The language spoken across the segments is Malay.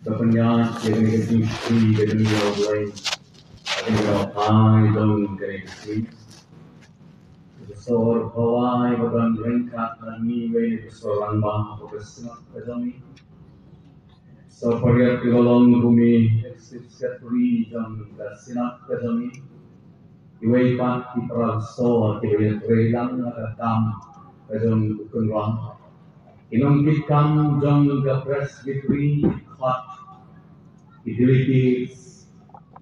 Kepenyan yang negeri dari orang lain, ada yang pai dong dari negeri. Besar pawai bagan rengkat nani wei besoran bah bersama kami. Sapariat golong bumi eksistri jam bersinak kami. Iwei pat di perasaan iwei relang atam kajong kunrang. Inong kitkan jam gapres bitri hot. Idilitis,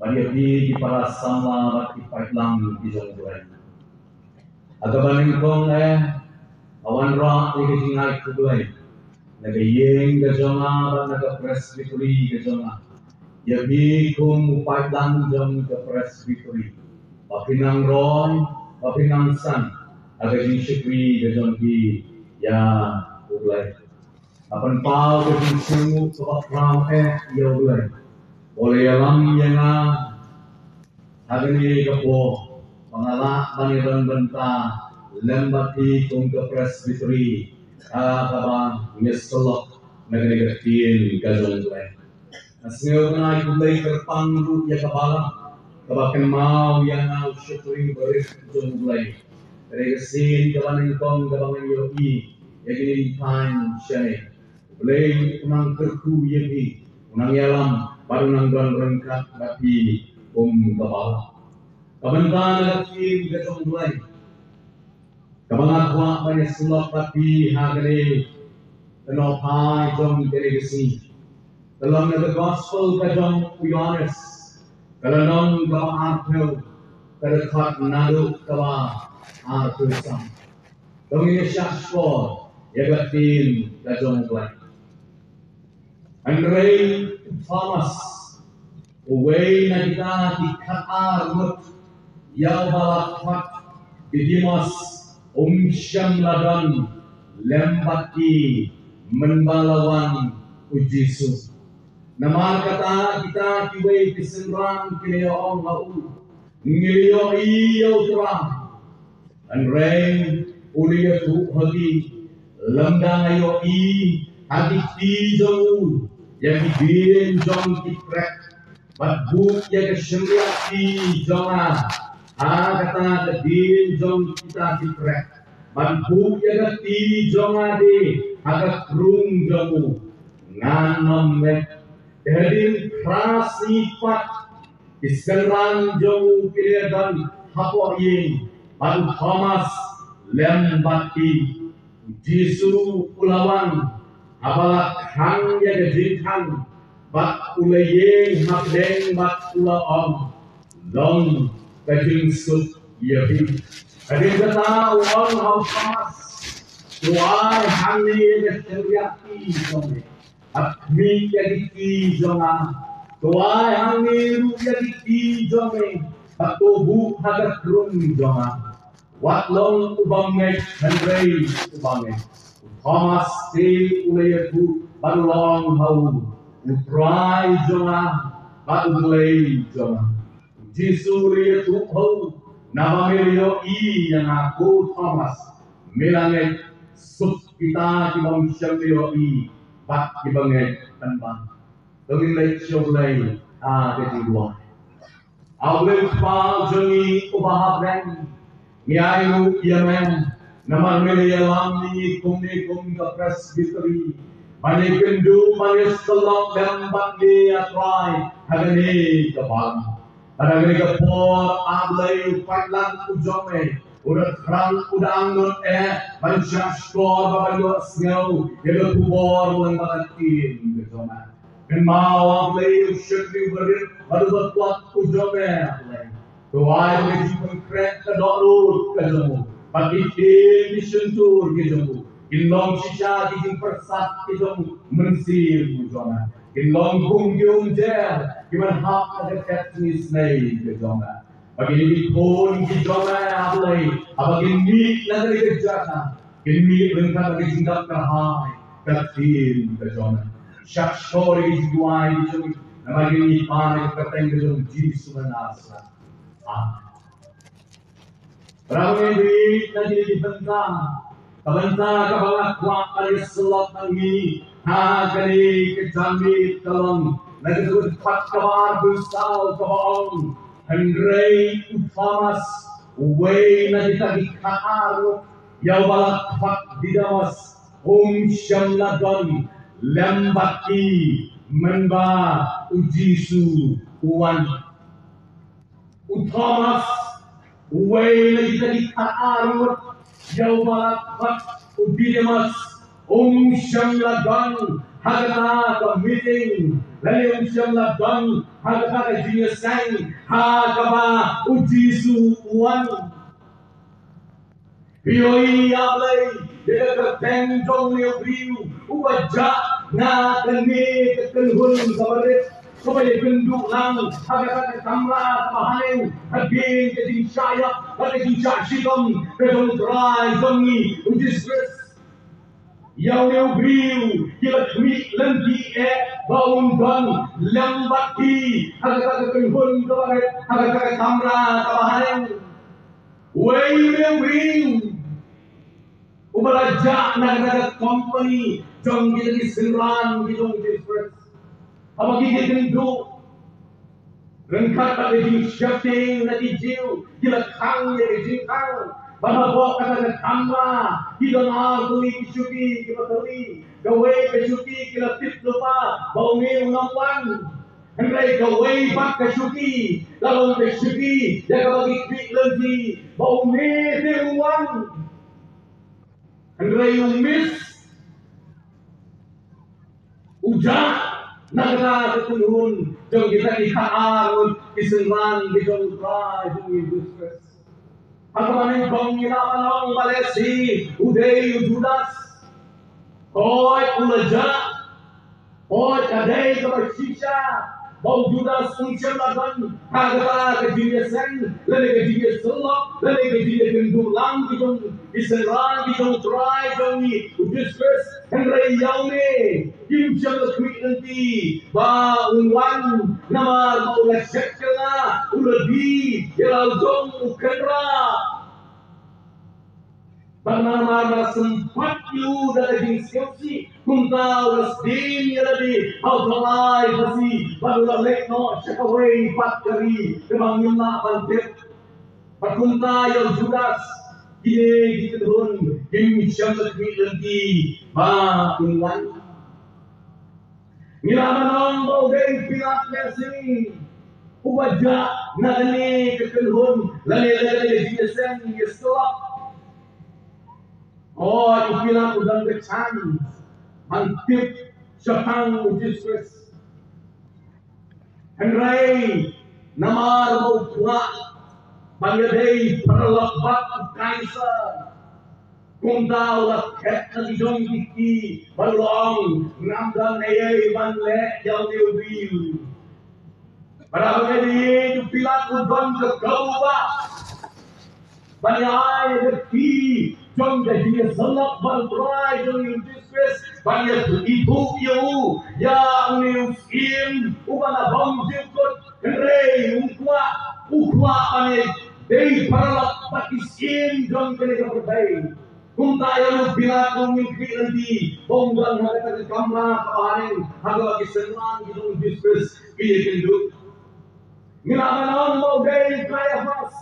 paniapi di para sama di paitlang di jongguan. Agabaning kong awan ra ni jingai kuduai. Nagayeng gajonga naga presbytery gajonga. Yabi kung paitlang jong ga presbytery. Papinang ron, papinang san. Agajing syukri gajonggi ya kuduai. Apan pau gajing sungu kapapram ya kuduai. Oleh alam yang agni kapo pangalak baniran benta lembati kung ke presbytery kabang ngeselok nagnegatin gazong tulay. Asngaw na ikulay kerpang ru ya kabalang kabakan mau yang syukuri beris gazong tulay. Regasin kabaning kong kabangan yoi yagini time syane. Ulay unang kerku yagi unang yalam baru nangguan rengkat bati kepala. Kabentan lagi gajong mulai. Kabangat banyak sulap bati hagale kenopai jom delegasi. Dalam the gospel kajong Yohanes. Kalanong kabang arpel kadekat nado kaba arpel sam. Dongin syashpor yagatin gajong mulai. Andre Thomas, away na kita di kaarmut, yaw balakpat, didimas, syam ladan, lembati, menbalawan ujisu. Namar kata kita kiway kisenrang kineong ngau, ngiliyo iyaw terang. Andre uliyatu hagi, lemdang ayo hadik tijau, yang dibirin jong kiprek, badbuk yang kesyriati jonga, kata dibirin jong kita kiprek, badbuk yang keti jonga de, agak krung jongu, nganom met, kehadim keras sifat, diserang jongu kiriadan hapo ying, badu Thomas lembati, jisu ulawan, abalak hang ya gejinkan bat ulayeng hakdeng bat ulaong long kajing sut yabi kading kata uang haupas tuai hang ni ya gejeriaki zonge akmi ya giki zonga tuai hang ni ru ya giki zonge batubu hagat rum zonga wat long ubangai handrei ubangai Thomas ti ulayatu balong hau utrai jonga badulay jonga Jisu ulayatu hau nabamilyo yang aku Thomas milanget sub kita kibang syamilyo bat kibanget tanbang dongilay syolay kejidwa awil pa jongi ubahab Nyayu yamen naman miliyalam ni kum ka presbytery mani kendu mani selok lembat ni atrai hagani kapal hagani kapor ablay patlan ujome udah terang udah angot manusia skor babayo snow yelo kubor lang makatin betona kan mau ablay syukri berit baru berkuat ujome ablay tuai menjadi konkret kedorut kejamu bagi tim disentur kejamu ilong sisa dijing persat kejamu mensir ujona ilong bungyung jer kiman hak ada teknis nai kejona bagi ini pun kejona ablay bagi ini negeri kejana ini rengkat bagi jindak terhai ketim kejona syak shori duai kejona bagi ini panik keteng kejona jisu menasa Ramai duit nanti dibentang, kabentang kabalak kuat dari selot nangi, kani kejamit kalon nagsud patkabar busal kabaong Henry Thomas way na ditagi kaaro yabalak fak didamas syamladan lembaki menba ujisu uwan Thomas way na ditagi kaaro yabalak fak didamas syamladan hagana ka meeting lalim syamladan hagana ka jinyasang hagaba ujisu uwan Piyoi ablay dia teng jong liu riu ubaja na kene kekenhun sabaret supaya genduk lang agak kamera bahaneu agin keding saya keding syidom kedong trai zongi ujisres yang liu riu kila kmi lengki baun don lembaki agak kekenhun sabaret agak kamera bahaneu Way liu riu Ubalaja nagdagat company jong gili sinran gidong distress. Apagi gigindu rengkat pada di shifting na di jiu gila kang ya di kang bahwa kata kamera gila naguli kisuki gila tali gawe kisuki gila tip lupa bau ni unangwan Henry gawe bak kisuki kalau kisuki jaga bagi quick lagi bau ni diuang Henry miss ujak nagra ketunhun jong kita ikaarun isenman di jong try jong industries pagkaman jong ilamanong balesi uday Judas hoy ulaja hoy kadai kabasisha bau Judas uncam lagan kagata kejinyasan lele kejinyasulok lele kejinyakendulang di jong isenman di jong try jong industries Henry yaune Kim siya quick nanti ba unwan namar maula sekela ulabi yalalgong ukendra Bagaimana sempat yu dari diskusi kunta ulasdin yalabi hautalai basi barulah lekno syakawai patkari kemangina bantip pakunta yang Judas ini dikedun Kim siya quick nanti ba unwan Nilamanong baugay pinaknya sini Ubaja nagani kekenhun Lali-lali jinasang yastolak Oh, ipilang udang kecan Mantip syakang ujiswes Henry Namar maupua Banyaday perlakbat kaisar Kung daw laket na dijong kiki balong namdang ayay manle yaw niubil. Para mga yung pilat udon kagawa. Banyay nagki jong gajinya salak balbray jong yung disques. Banyay ibu yaw yang niuskin umanabang jikot. Henry ukwa panay day paralak patiskin jong kanika berbay. Kung tayo bilang mimpi nanti, bonggang hagatan kamera kapahanin, hagawa kisenlan gitong diskus, kiyekinduk. Minamanang mau gay kaya pas,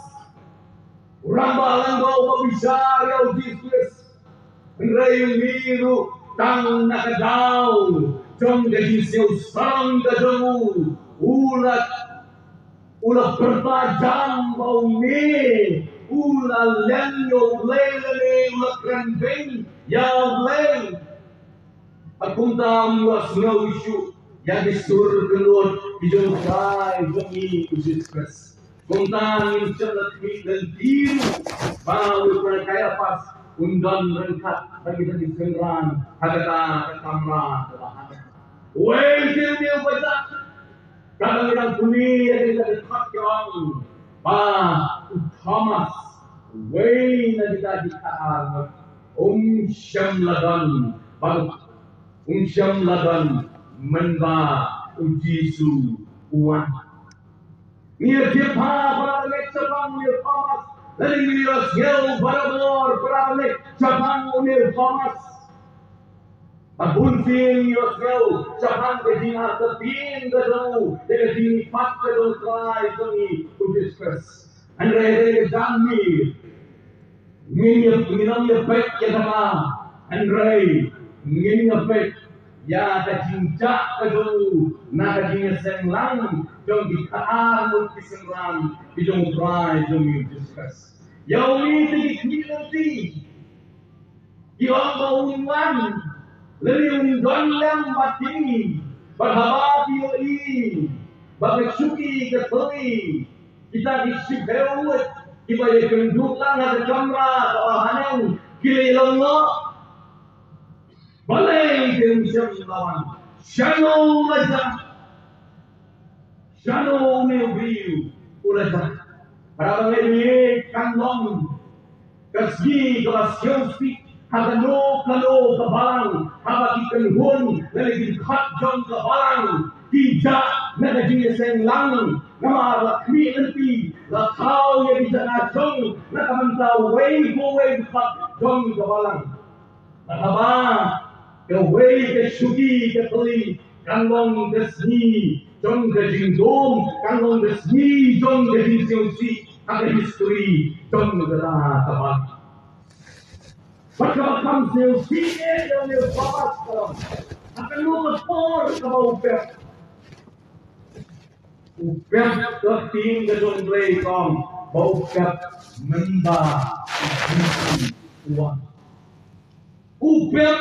rambalan mau mabisar yaw diskus. Henry miru, tang nakadaw, jong gajisiyaw sang gajamu, ulat bertajam mau ni. Ula lenyo lelele ula krembeng ya leng akuntam was no issue ya disur keluar hidung kai demi usis kuntam incelat mi dan tiru baru kaya pas undan rengkat bagi tadi sengran hagata kamera telah wei dia baca kadang-kadang kuni yang kita dekat Thomas way na kita dikaan siyam laban menba ujisu uwan niya kipa paralek sabang niya Thomas laling niya sgel barabor paralek sabang niya Thomas Abun film yourself, Japan getting after being the do, they getting fat the do try to discuss. And they done me. Minum ya baik ya sama. And Ray, minum ya baik. Ya ta jinja ka do, na ka jinja sen lang, jong di kaan mo kiseng lang, jong try to discuss. Yaw ni ti Iwan bauman, lebih undang mati, berhabati oi, bagai suki ketui, kita disibewut, kita kendukan ada kamera, kawahanan, kilelongo, balai kemusian lawan, shano aja, shano nebriu, ulaja, para lebih kandong, kasih kelas Hagano kalo kabarang, habang ikanhon, lalaging katjong kabarang, tidak nagajing isang lang, namalakmi nanti, lakaw ya bisa najong, nakamantaw way katjong kabarang. Nakaba, kaway kasugi katuli, kanlong kasni, jong gajing dom, kanlong kasni, jong gajing siyonsi, aga history, jong nagara kabang. Pagkakam sa sige ng iyong papas ko, akan lumapor sa mga upet. Upet sa ting gadong play kong, upet menda uwan. Upet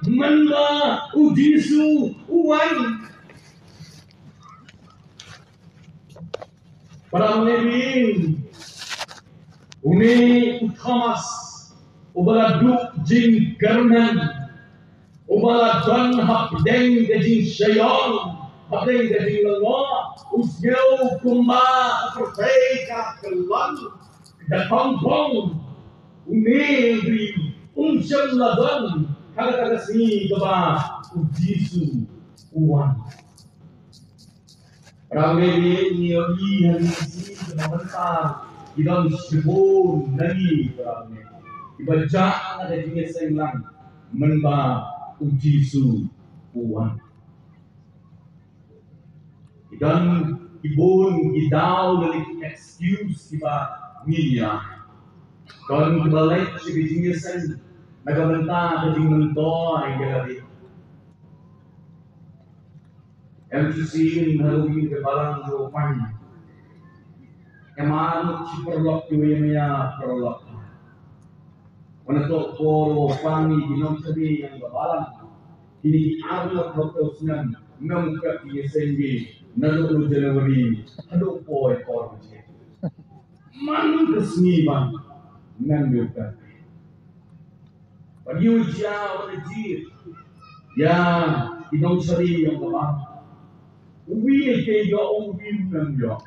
menda ujisu uwan. Para menebing, uni uthamas, ubala duk jing garnan, ubala dan hapdeng gajing shayon, hapdeng gajing lango, usgeu kumba perteka kelan, datang bong, unegri, unsyam ladan, kata sini keba, ujisu uwan. Ramai ni hari ini sebentar, kita sibuk lagi ramai. Ibaca ada jenis yang lain menba ujisu uang. Dan ibun idau dari excuse kita media. Dan kebalik sebagai jenis yang nagamenta dari mentor yang jadi. MCC ini hari kebalang ropan. Eman ciperlok jualnya perlok. Menetok poro pangi ginom sedi yang kebalang. Ini arlo protosnan nampak di SNG nalu Januari. Aduh boy korban. Man resmi bang nandukkan. Bagi ujian wajib. Ya ginom sedi yang kebalang. Uwi ke yo uwi nang yo.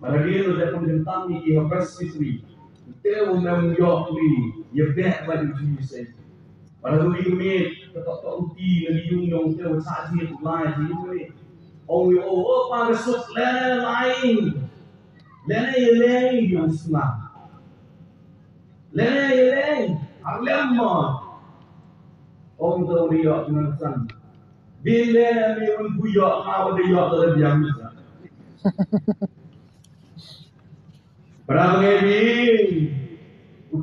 Maragelo da pagdentang ni Harvest Fishery. Teu nang yo ni yebek bagi jisai. Para umi tetap uti nang yung teu saji lai di umi. Oh pa resut le lain. Lene yung sna. Lene arlemma. Teu riyo nang san. Bila ni un buyo awal yo terlebih bisa. Barangkali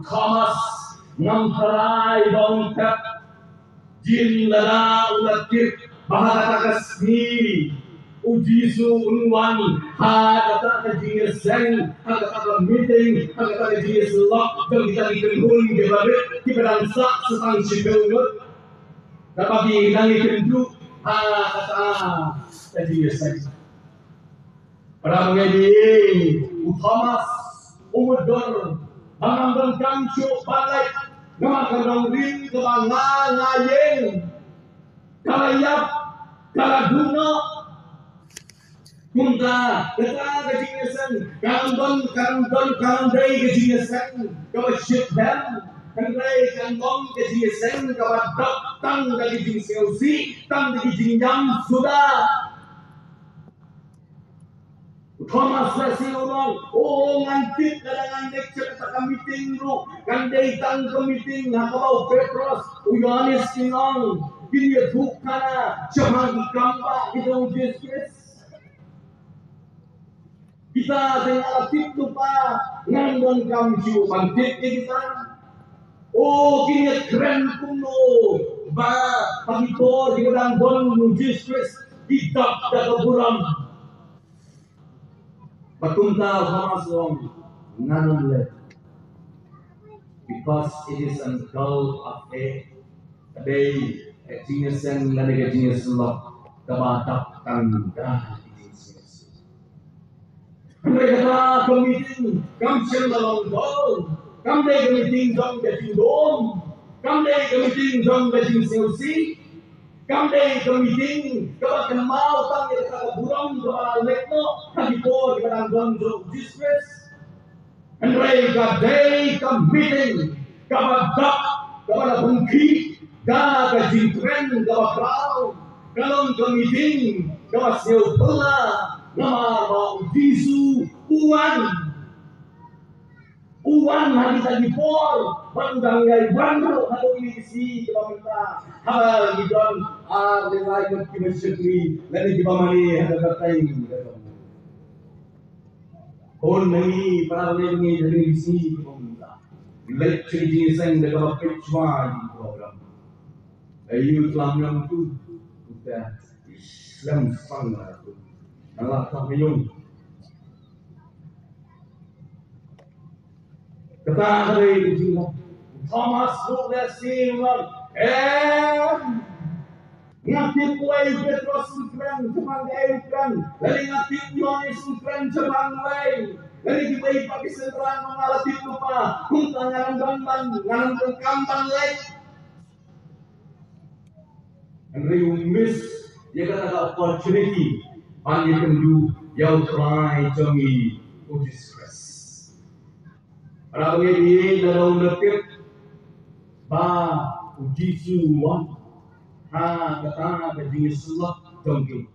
Thomas Namharai Bangkat Jin Lala Ulakir Bahasa Kasmi Ujisu Unwan Hagata Kajingeseng Hagata Meeting Hagata Kajigeslok Dan kita dikendun Gebabit Kiberangsak Setang Sibelnut Dapat dihilangi kenduk Hagata Kajigeseng Barangkali Thomas Umudor, Bangang Kamsyo Balay, Namakandang Rin, Ngayeng, Kalayap, Kaladuna, Kunta, Kata Kajingasan, Kanday Kajingasan, Kawasyip Dan, Kandong Kajingasan, Kawadok, Tang Kajing Selsi, Tang Kajing Jam Sudah. Thomas Lesi ulang, oh ngantit kadangan lecture kata meeting ru, kan datang ke meeting nakabau Petrus, Yohanes kinong, kini bukana, cemang ikamba kita Yesus. Kita dengan tip lupa ngandon kamju pantit kita. Oh kini keren kuno, ba pagito di kadang bon Yesus kita dapat buram. Patunta Hamasong nanunle because it is a goal of faith. Today, a genius and a genius love kabatak tanda genius. Mereka meeting, kam sel dalam goal, kam day meeting dong getting dom, kam day meeting dong getting selsi. Kami meeting, kalau mau tang kita kata burung, kalau lekno, kami po kita nanggung Jesus. And mereka day meeting, kalau dak, kalau bungki, dah kejintren, kalau crowd, kalau meeting, kalau siapa, nama mau Yesus, Uwan hari tadi por, bandang yang bandro kalau ini si kita minta hal gidon lelai kita bersyukuri lalu kita mani ada kata ini pun ini para ini dari si kita minta lecture jenis yang dekat percuma di program ayu Islam yang tu kita Islam sangat tu Allah tak menyung kata dari itu Thomas Lesi ngatip way Petrus sungkran cemang gayukan lalu ngatip Yohanes sungkran cemang way lalu kita pakai senterang mengalatip lupa kunta ngalang kambang lay and you miss you got an opportunity and you can do your try to me to distress Rame ini dalam letip ba uji suwan ha kata bagi Yesus tongki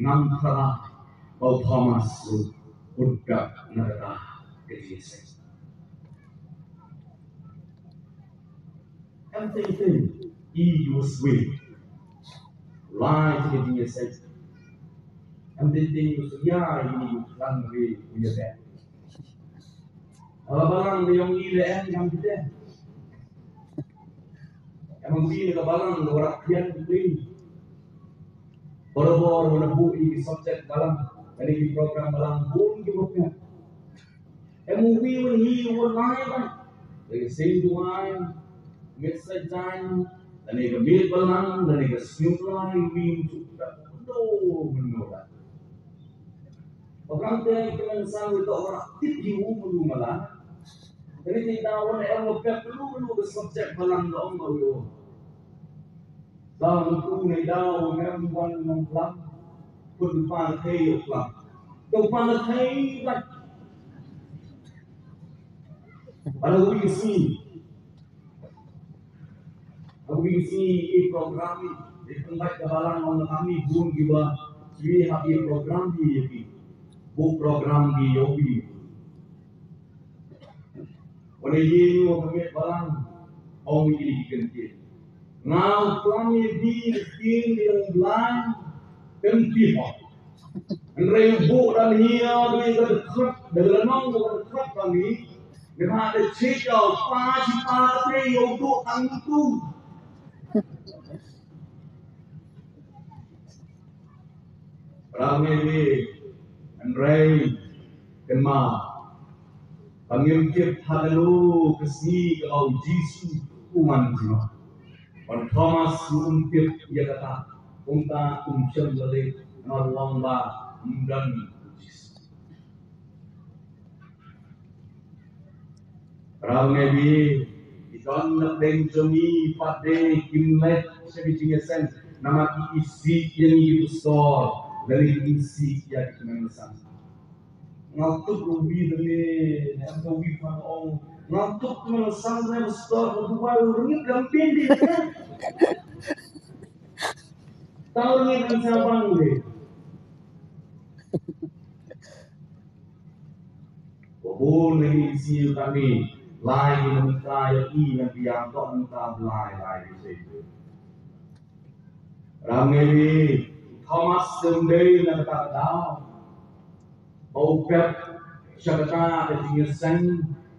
nam kara bau Thomas udah nada ke Yesus. Everything he was with light ke Yesus. Everything was ya ini kan we punya deh. Barang yang ilean yang kita, emang sini ke barang orang kian beli, boro-boro menebu di subjek dalam dari program dalam pun juga. Emang when he was live, they sing to I, message time, dan ini meet balang, dan ini snoop line, we juga, no, menolak. Orang yang kemensan itu orang aktif belum malah. Jadi tidak orang yang perlu subjek balang dong baru. Dalam tu ni daun yang mengklam, pun pakai klam. Tu pakai tak. Kalau we see program di tempat kebalang orang kami pun juga we have a program di book program di Yobi. Oleh ini kami balang orang ini dikenal. Now kami di bulan kentipa. Rebu dan hiya dengan dekat dengan dekat kami. Dengan ada cekal pasti pasti untuk angku. Ramai Andrei Kema pengimkip halalu kesni kau Yesus uman jiwa. Pada Thomas mengimkip ia kata unta umcem balik nolong ba dan Yesus. Ramai ikon nak dengjoni pada kimlet sebijingnya sen nama isi yang itu store dari isi yang kemesan. Ngantuk rubi dari rubi pang ngantuk kemesan dari store berdua ringgit gampang di tahun ini kan siapa ni? Pun ini isi kami lain meminta yang biang kau minta lain itu. Ramai Thomas sendiri nak tahu. Obat syabata ketinggian sen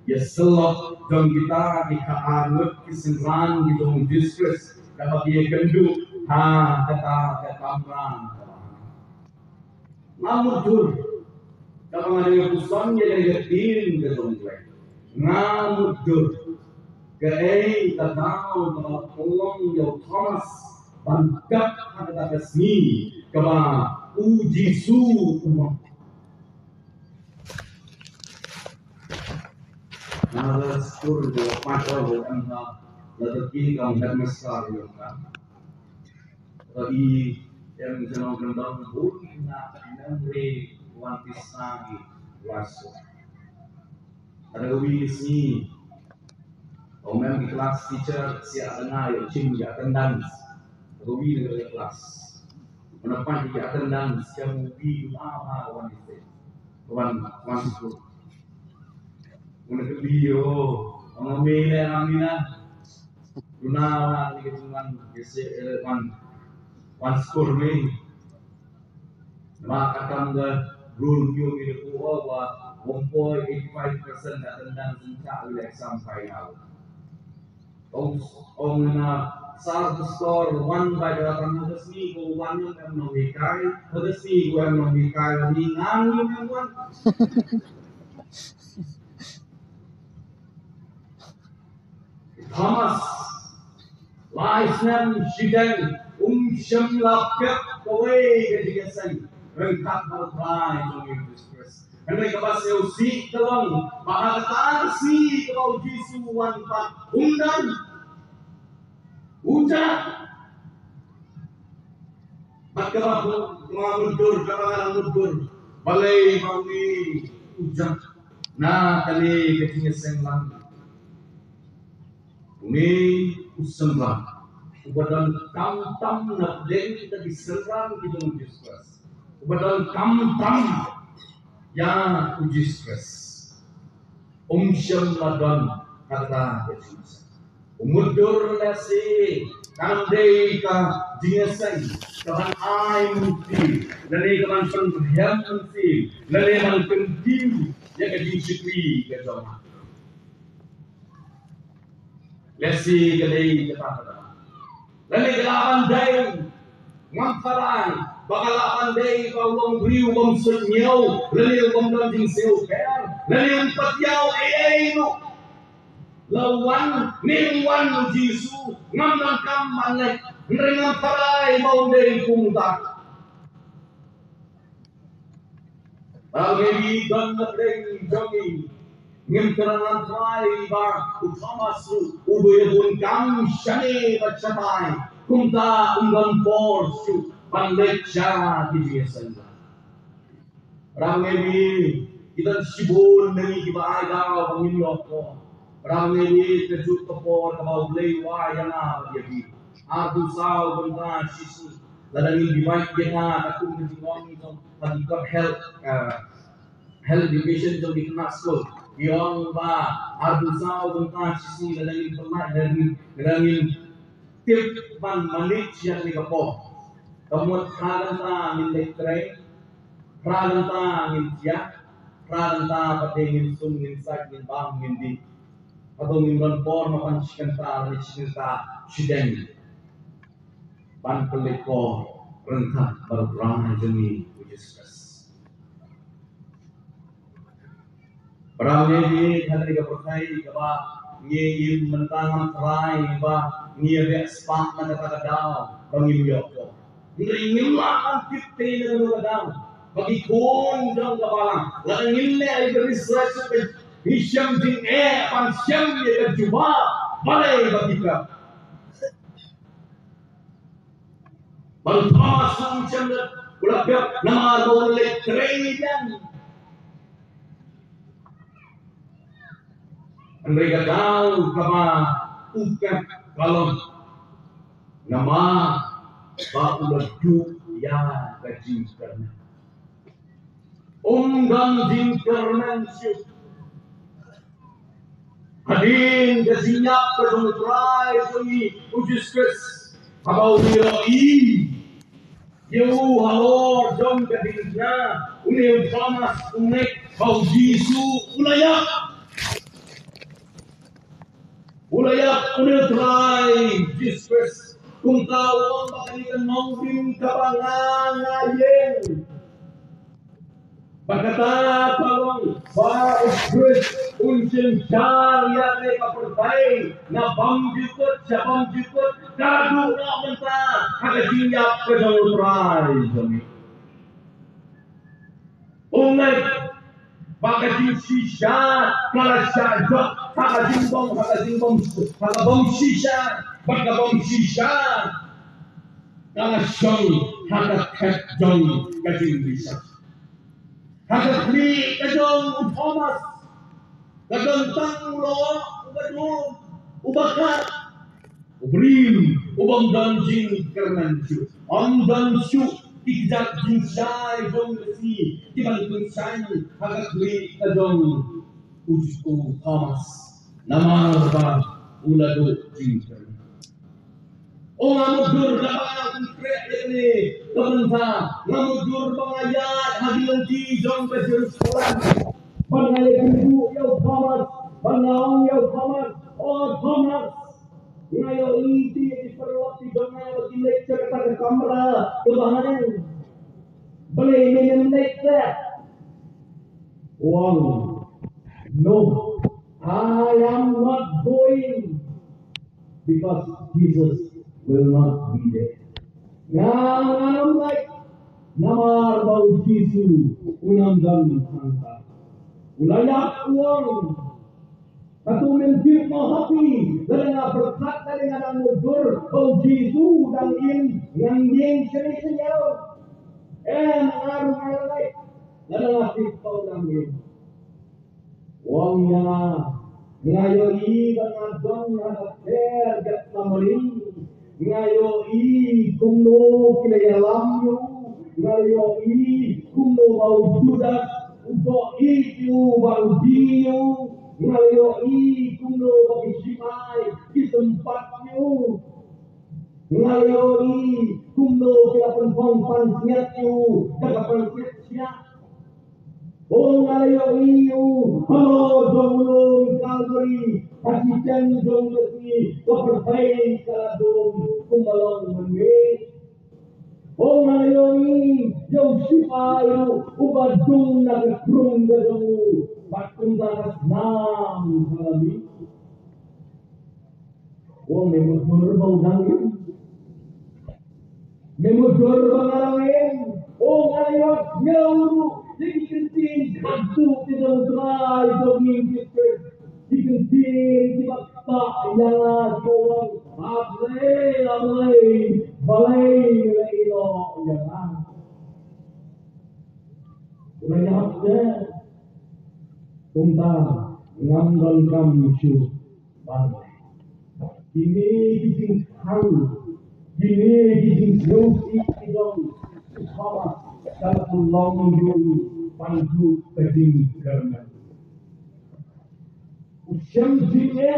ya selok dong kita di kaanut kesenran di dong diskus dapat dia gendut kata kamran namun kalau ada yang pusan dia dari ketin ke dong namun ke tahu kalau tolong ya Thomas bangkit kata kesini kema uji su umat Nada skor do mata bukan lagi kaum hermesar yang kan. Tapi yang senang kendang bukan memory wantisagi waso. Ada wisi. Orang di kelas teacher siap dengar yang cingga attendance. Rubi di kelas. Menepati attendance yang rubi apa wanita. Tuan school. Untuk video, mengambil amina, guna ni kecuman kese one score ni, maka akan rule new ini kuat 1.85% dan singkat oleh exam final. Orang na satu score 1 by 8 resmi ku 1 yang mengikai, resmi ku yang mengikai ni ngani yang Thomas Laisnan Shiden Sham Lapyak away ketika saya rengkat berperai dalam diskus. Mereka pasal si dalam bahasa si kalau Yesus wanita undan ujar. Maka mengundur kalangan mundur balai bangi ujar. Nah kali ketika saya ini usaha kepada tam nak den kita diserang di dalam diskus kepada tam yang diskus syamadan kata Yesus umudur nasi kandai ka dinasai kahan ai mukti lali kahan pendiam mukti lali man pendim yang kadisipri ke zaman Lesi kedai kata. Lalu kelapan day ngamparan, bakalapan day kalau beriu bom senyau, lalu bom dalam siu ker, lalu patiau no. Lawan ningwan Yesus ngamang kamalek, nrengang parai mau day kumta. Bagi dan nering jogi. Ngimterangan try ba utamasu ubuyun kam shani bachatai kumta unggan forsu panlecha dijesan rangebi idan sibun nani kibai da pangiloko rangebi kejut tepor kabau blei wa yana jadi aku sao benda sisi ladang bibai yana aku menjingon itu hadikap health education jo dikena school yang ba arbusau tentang sisi dalam pernah dari tip ban manit yang dikapo kemudian pralanta min lektre pralanta min sia pralanta patengin sum min sak min bang min di atau min ban por makan sikenta sideng ban peleko rentah berperang jemi Yesus Perang ini hari kepercayaan bahwa ingin mentang perai bahwa ingin ekspak mendapat bagi Yoko. Ingin makan kita dengan kadang bagi kun jang kepala. Lalu ingin research Hisham jing pansyam dia terjumpa balai bagi kita. Baru masuk Hisham dan ulapnya nama boleh training. Mereka tahu kama ukat kalau nama bau ledu ya gaji karena undang jin karena Hadin kasinyap kadungtrai sungi ujuskus habau niroi Yehu halor jom kadingna uni Thomas unek bau Jisu ulayak uni Jesus kung tawang makanikan maudim kabangan ngayen Bagata pawang ba Chris uncin syariat mereka pertai na bamjukut kadu na menta hagajinyap kadungtrai sungi Unai bagajin shisha kala syajak hagabong shisha bagabong shisha kala syong hagakat jong kajing bisa hagatli kajong Thomas kagantang lo ubadum ubakat ubrim ubang danjing kermancu ang dansu Ijak jinsai jong besi tiban kunsai hagat beli kajong ujku Thomas nama ba ulado jingker o ngamudur kapang konkret ini kementa ngamudur pengayat hagilanti jong ke Jerusalem pengayat ibu yau Thomas pengaung yau Thomas oh Thomas ngayo inti diperwati dengan di lecture kata kamera kebahagiaan boleh minum lecture wow no I am not going because Jesus will not be there yang like namar bau Yesus unang dan sangka ulayak uang Satu menjir mahapi dengan berkat dengan anugerah kau Yesus dan yang senyal mengaruh lain dengan hati kau dan wangnya ngayoi dengan dong ter gat namari ngayoi kumno kilayalamyo ngayoi kumno bau judas untuk itu bau diyo Ngaloi kuno bagi di tempatnya Ngaloi kuno kira penpong siatnya Dapat siap Oh ngaloi halo jomulung kalberi Kasihkan jom besi Keperbaik kaladung Kumbalong menit Oh ngaloi jauh sipayu Ubadung nagakrung gajamu Bakung daras nam kalami. Oh memujur bau dangin. Memujur bangalangin. Oh ngayot nyauru. Dikenting kadu tidak terai dongin kita. Dikenting dibakta yang asyong. Ablay. Balay ilo yang Ulayaknya. Kumta ngamdol kamsyu bangay. Ini kijing hang, ini kijing yosi idong Thomas dalam long yung panju kajing kerman. Usyam jine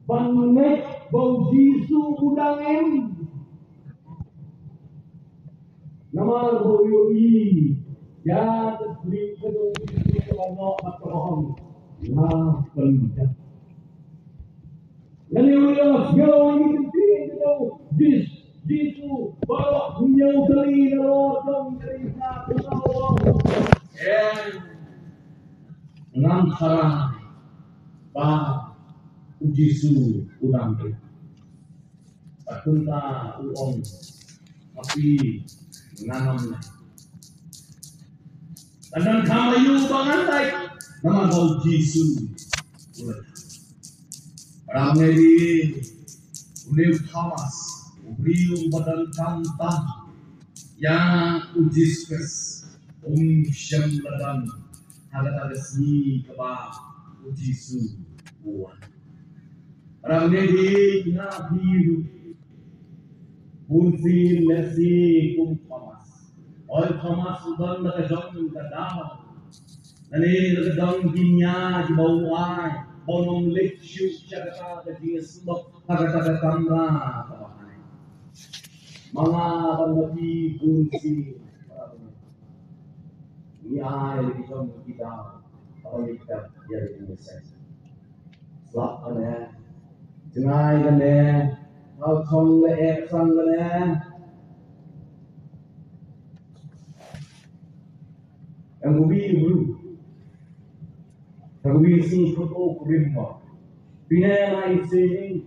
bangnek bau Jisu udangin. Namar bau yoi ya beri kedua Allah matahong na penjat. Lalu segala ini itu Jisu bawa punya kali dalam dari satu tahun. Enam sarang bah Jisu udang tu. Patunta uong tapi nanam. Dan kamayu bangantai nama bau Jisu. Ramai di Uliu Thomas, Uliu badan kantah yang ujiskas Syam ladan ada seni kebah Jisu buan. Ramai di Nabi Bursi lesi kum Thomas. All Thomas udan nakajong kadang Nani nagdang ginya di bawai, bonong lechu cakata ke dia sebab kata-kata kamera kabahan. Mga pangati kunci, ni ay kita kalau kita jadi selesai. Selap kan jengai kan kau chong le sang kan yang ubi dulu. Kami sini foto kurimma, pina naik sini,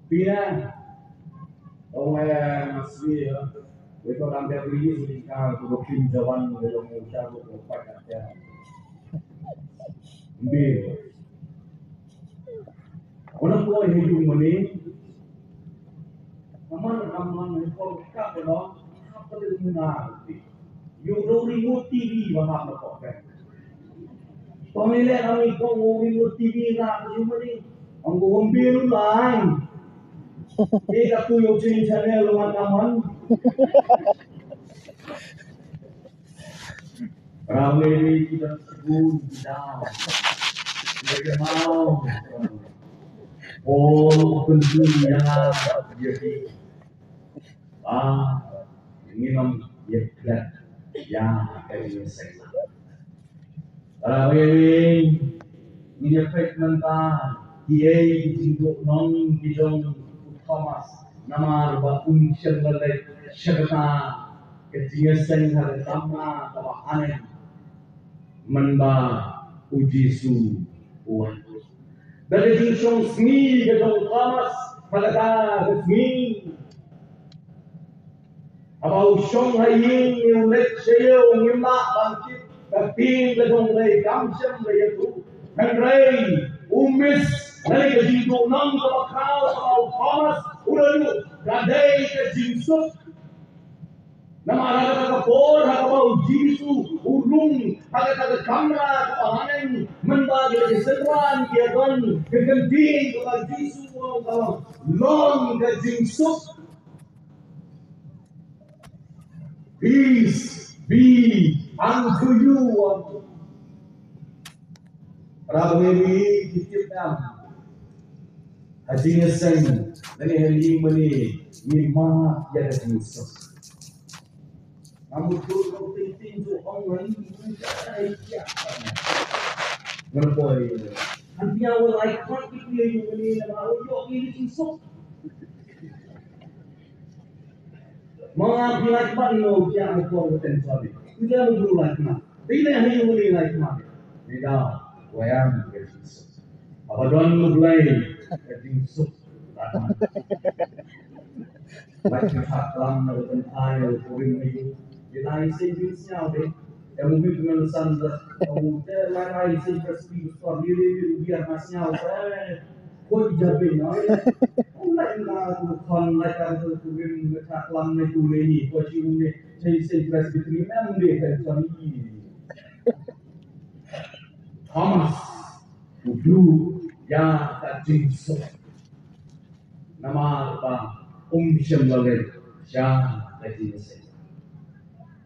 pina, orang masih ya, itu orang dia beli sini kan, tu bikin jawan dalam usaha tu lepas kerja, bil, orang tua hidup mana, aman itu kita kalau apa itu benar, you remote TV bapak bapak. Pemilihan kami kau remote TV nak cuma ni, anggo ambil lain. Eka tu yung channel lumayan naman. Ramai kita sebut down. Mereka mau. Oh tentunya jadi ini memang yang akan selesai. Ramai ini efek mental. Dia itu non hidung Thomas nama rupa unsur lalai syakta kejelasan hari sama kawahan menba uji su uan dari jinsong seni kejong Thomas pada resmi abau song hayin ulet sayo ngimla bangkit kaping kejong lay kamsem lay itu henry umis dari kejingko nang kabakal abau Thomas udah gadai kejingsut nama ada kapor hakabau jisu urung ada kamera kepahanan membagi keseruan kiagan kegenting kepada jisu kalau long kejingsut peace be unto you Rabbani diciptam hasilnya sen dari hari ini lima yang Yesus. Kamu tu kau penting tu orang ini cara dia. Berboy. Nanti awal ikon itu yang ini nama orang ini Yesus. Mengambil ikon itu yang kau potensial. Tidak perlu ikon. Tidak hanya boleh ikon. Tidak. Wayang Yesus. Apa doan mulai Yesus. Baik haklam dan ayo kuring itu. Kita isi jenisnya deh. Yang mungkin pengelusan kemudian lain isi perspektif diri biar masnya kau dijabin mulai nak kon lain tu kuring haklam itu ini kau cium ni isi perspektif memang dia kan suami Thomas Udu ya tak jinsuk nama apa Syambalai Syah Kajinese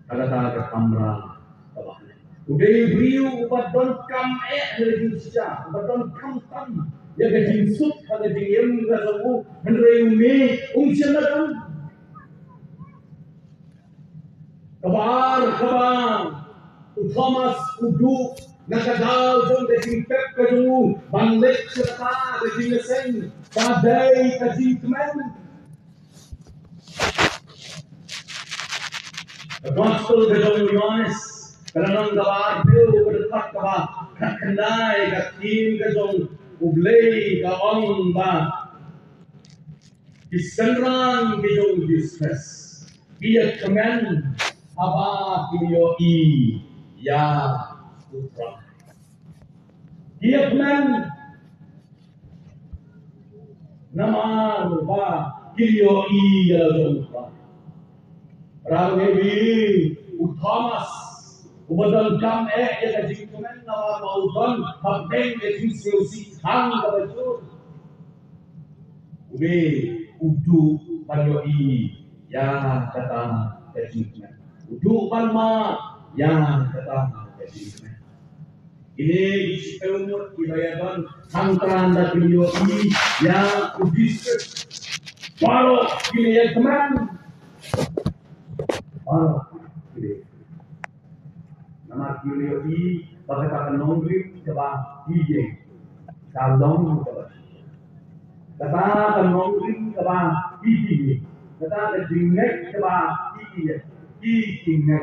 kata kamera kawan udah beriu ubat don kam dari Syah ubat don kam ya kajinsuk kata diem kasabu henry umi Syambalai kabar Thomas Udu nakadal jom desinfek kaju balik serta kajinesen padai kajinmen the gospel kajong Yohanes kanang gawa biu berdekat kawa kakandai kakim kajong ublay kawang ba isenran kajong dismes biya kemen aba kiyo ya putra dia kemen nama ba kiyo ya putra Rawi Thomas ubadal kam ya kajing kemen nama mautan habeng kajing seusi hang kabajur ubi udu panjoi ya kata kajing kemen udu panma ya kata kajing kemen Ini disebut ibayakan antara beliau ini yang udisket walau ini yang teman walau ini nama beliau ini bagaikan nongrim coba hije kalong coba kata nongrim coba hije kata jingnek coba hije hije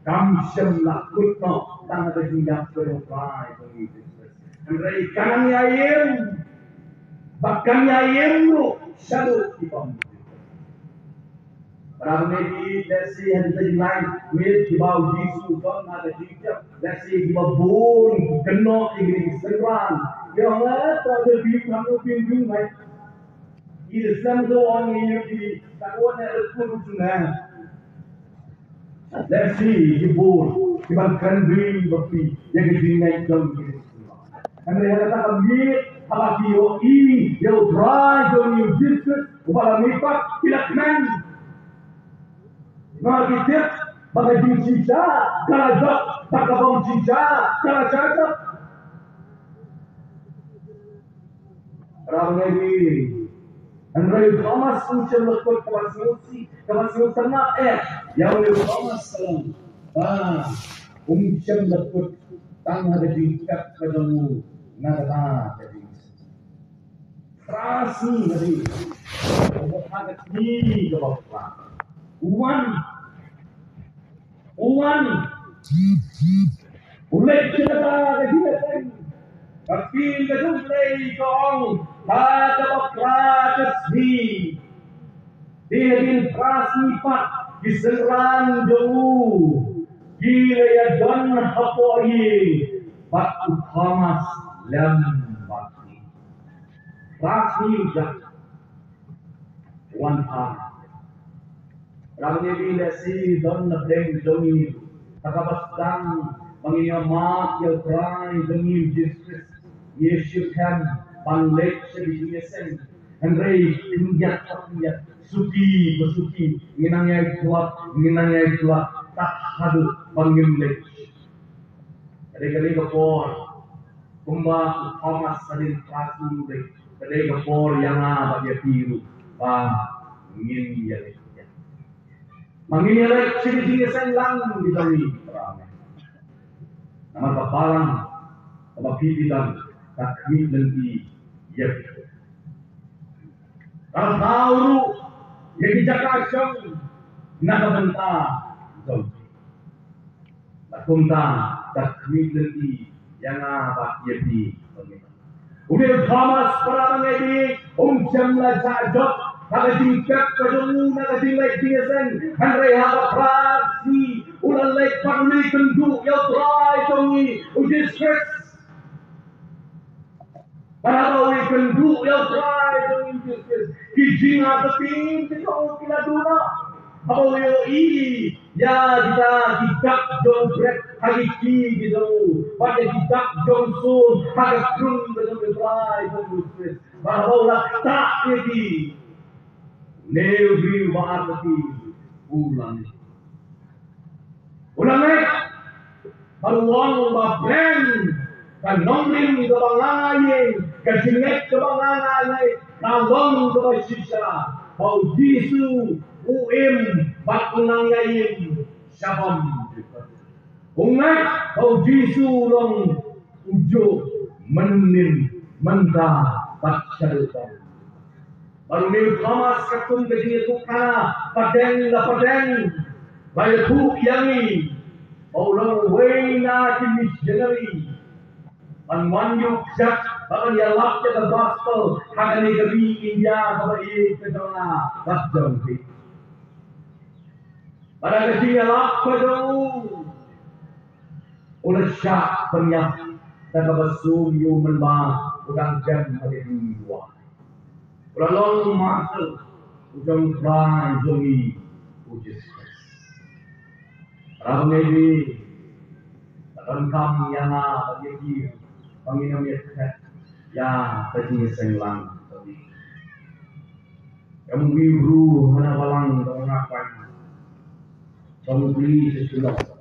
kam semla kutno tang ada jinjak berupaya begitu. Andai kanang ayem, bahkan ayem lu selalu dipam. Para megi dasi hadis lain, mil dibau jisu kan ada jinjak, dasi dibau bun keno ingin serang. Yang lah tak ada kamu pinjung mai. Islam tu orang ini di kawan yang berkurusan. Dasi dibur, dibangkan bim bepi yang dijinai jom gitu. Andai kata kami apa kio ini yang try to new Jesus, upaya mipak tidak men. Nah kita bagai cinta, kalau jok, bagai bom cinta, kalau cakap. Ramai ni. Andai Thomas uncap lekut kawasiusi sama yang oleh Thomas salam. Uncap lekut tang ada diikat padamu nada jadi. Frasi jadi. Ada ni ke bawah. Uan. Ulai kita jadi apa? Tapi kejumpai kong pada bakrates di din prasnipat diserang jauh gila ya dan hapoi batu Thomas lembati prasni jak wanita ramai bila si don nadeng jauh takabastang mengingat yang try demi Jesus Yeshua panlek sebiji Andrei injak suki bersuki nginangnya kuat tak hadu panggilek kali kapor kumba Thomas sadin kasu dek kali kapor yang bagi biru ngin ya mangin ya sebiji lang di kami ramai nama kapalang apa pipitan takmit nanti ya kalau tahu yang dijakasang nakabenta jom nakumta takmit nanti yang apa ya di udah Thomas perang ini jamlah sajok ada tingkat kejemu ada tingkat tinggasan Andre haba praksi ulah lek parli kendu ya try tongi ujis Christ para we kendu ya try tongi ujis Christ kijing apa ting kita kila duna apa yo I ya kita jong brek hakiki gitu pada kita jong sun haga krun betul try tongi ujis Christ bahwa tak jadi Nevi Bharati ulang haruang babren kan nongring ke bangaye kasinek ke bangaye kalong ke basisa bau jisu bakunang yaim syabam ungat bau jisu long ujo menin mentah baksyarutang baru ni Thomas ketum ke sini tu kana padeng bayar tu yangi orang wena di missionary and one you jak bahkan dia lap the gospel hakani kami India bahkan ini kedona batjong ti pada kesini lap kedau oleh syak penyak dan basu you menba udang jam pada dua Ulang masuk ujung pelan jongi ujis. Ramai ni rangkam yang bagi penginam ya tadi senglang tadi. Yang biru mana balang dengan apa? Kamu beli sesuatu.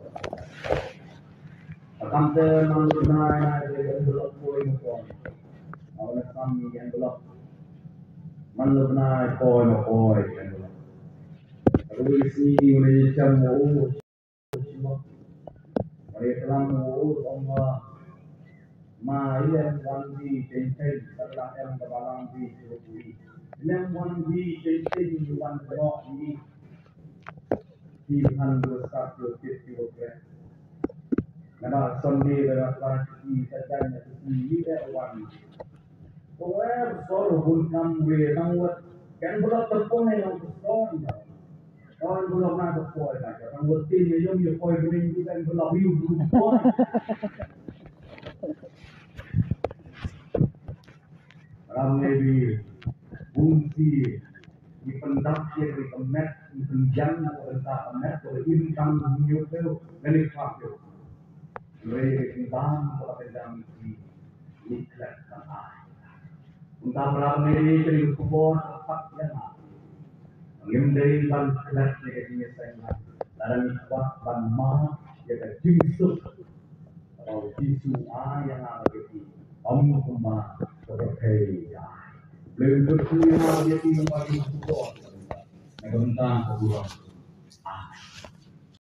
Something on the night, the envelope going on. Our some envelope. Manlubna koi no koi envelope. Kalau isi Malaysia mau, mereka mau orang yang wangi cincin, setelah yang terbalang di Singapura. Yang wangi cincin wan terok ini, Tuhan bersatu kilogram. Nama Sunday berasal dari sejauhnya ini wangi. Orang selalu bukan berangkat, kan belum terpenuhi yang terpenuhi. Orang belum nak terpenuhi, orang bertin yang dia koi bering itu kan belum hidup terpenuhi. Ramai fungsi di pendapir di kemet di penjang atau entah kemet atau income menyusul dari fakir. Mereka timbang kalau pendam di ikhlas tanah. Untuk melalui dari kubur tempat yang mengendai ban kelas negatifnya saya dalam kuat ban mah jaga jinsuk atau jinsu yang ada di Amma sebagai belum berkuliah dia tinggal di kubur. Tentang kubur.